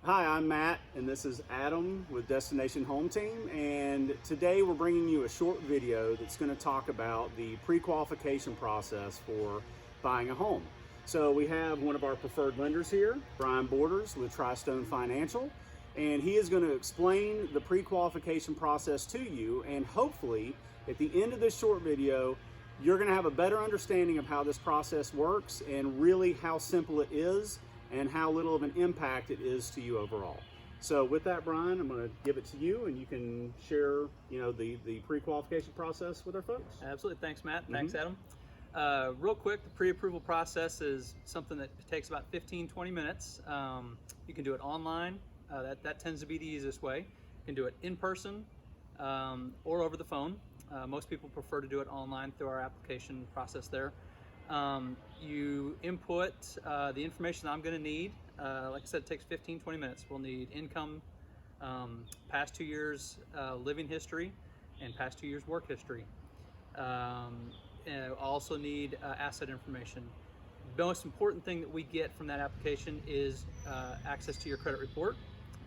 Hi, I'm Matt, and this is Adam with Destination Home Team, and today we're bringing you a short video that's going to talk about the pre-qualification process for buying a home. So we have one of our preferred lenders here, Brian Borders with Tristone Financial, and he is going to explain the pre-qualification process to you, and hopefully at the end of this short video you're going to have a better understanding of how this process works and really how simple it is and how little of an impact it is to you overall. So with that, Brian, I'm going to give it to you, and you can share, the pre-qualification process with our folks. Absolutely. Thanks, Matt. Thanks, Adam. Real quick, the pre-approval process is something that takes about 15-20 minutes. You can do it online. That tends to be the easiest way. You can do it in person or over the phone. Most people prefer to do it online through our application process there. You input the information I'm going to need. Like I said, it takes 15-20 minutes. We'll need income, past 2 years living history, and past 2 years work history. And also need asset information. The most important thing that we get from that application is access to your credit report,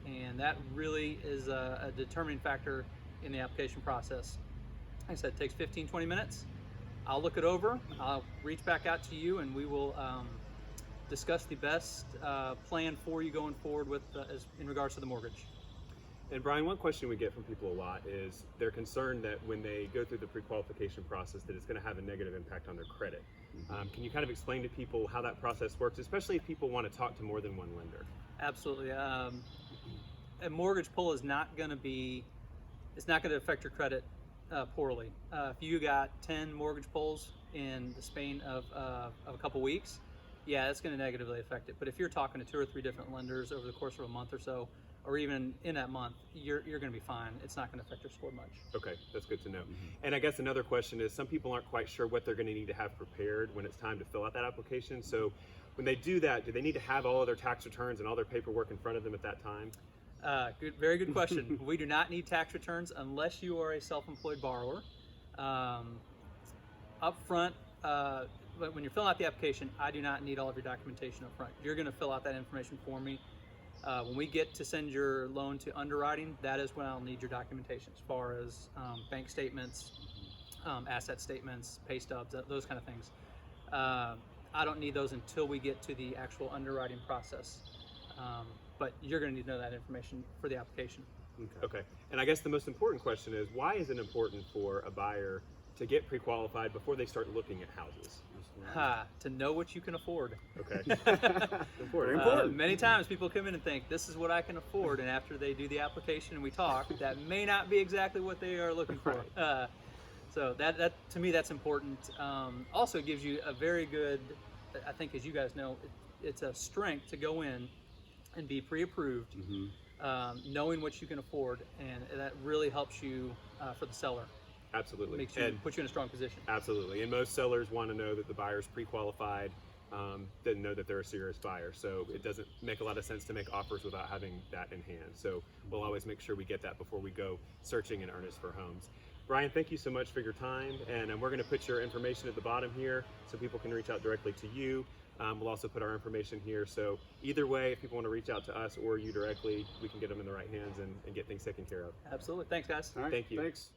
and that really is a determining factor in the application process. Like I said, it takes 15-20 minutes. I'll look it over, I'll reach back out to you, and we will discuss the best plan for you going forward with in regards to the mortgage. And Brian, one question we get from people a lot is they're concerned that when they go through the pre-qualification process that it's going to have a negative impact on their credit. Can you kind of explain to people how that process works, especially if people want to talk to more than one lender? Absolutely. A mortgage pull is not going to affect your credit poorly. If you got 10 mortgage pulls in the span of a couple weeks, yeah, it's going to negatively affect it. But if you're talking to 2 or 3 different lenders over the course of a month or so, or even in that month, you're going to be fine. It's not going to affect your score much. Okay, that's good to know. And I guess another question is some people aren't quite sure what they're going to need to have prepared when it's time to fill out that application. So when they do that, do they need to have all of their tax returns and all ther paperwork in front of them at that time? Very good question. We do not need tax returns unless you are a self-employed borrower. Up front, when you're filling out the application, I do not need all of your documentation up front. You're going to fill out that information for me. When we get to send your loan to underwriting, that is when I'll need your documentation as far as bank statements, asset statements, pay stubs, those kind of things. I don't need those until we get to the actual underwriting process. But you're going to need to know that information for the application. Okay. And I guess the most important question is, why is it important for a buyer to get pre-qualified before they start looking at houses? To know what you can afford. Okay. Very important. Many times people come in and think, this is what I can afford, and after they do the application and we talk, that may not be exactly what they are looking for. So that to me, that's important. Also gives you a very good, I think as you guys know, it's a strength to go in and be pre-approved, knowing what you can afford, and that really helps you for the seller. Absolutely. Puts you in a strong position. Absolutely. And most sellers want to know that the buyer's pre-qualified, then know that they're a serious buyer. So it doesn't make a lot of sense to make offers without having that in hand. So we'll always make sure we get that before we go searching in earnest for homes. Brian, thank you so much for your time, and we're going to put your information at the bottom here so people can reach out directly to you. We'll also put our information here, so either way, if people want to reach out to us or you directly, we can get them in the right hands and get things taken care of. Absolutely. Thanks, guys. All right. Thank you. Thanks.